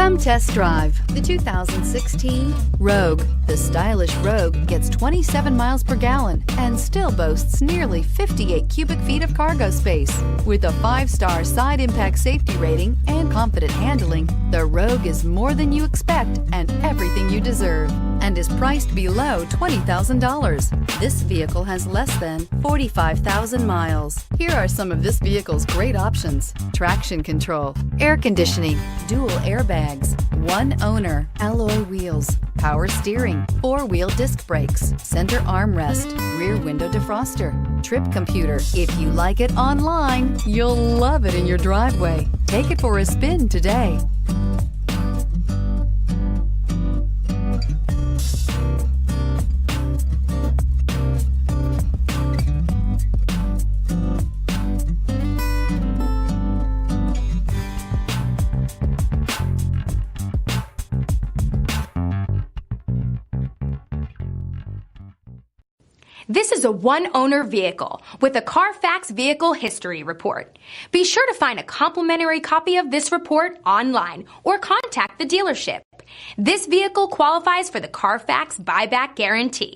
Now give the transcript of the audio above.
Come test drive the 2016 Rogue. The stylish Rogue gets 27 miles per gallon and still boasts nearly 58 cubic feet of cargo space. With a 5-star side impact safety rating and confident handling, the Rogue is more than you expect and everything you deserve, and is priced below $20,000. This vehicle has less than 45,000 miles. Here are some of this vehicle's great options: traction control, air conditioning, dual airbags, one owner, alloy wheels, power steering, 4-wheel disc brakes, center armrest, rear window defroster, trip computer. If you like it online, you'll love it in your driveway. Take it for a spin today. This is a one-owner vehicle with a Carfax Vehicle History Report. Be sure to find a complimentary copy of this report online or contact the dealership. This vehicle qualifies for the Carfax Buyback Guarantee.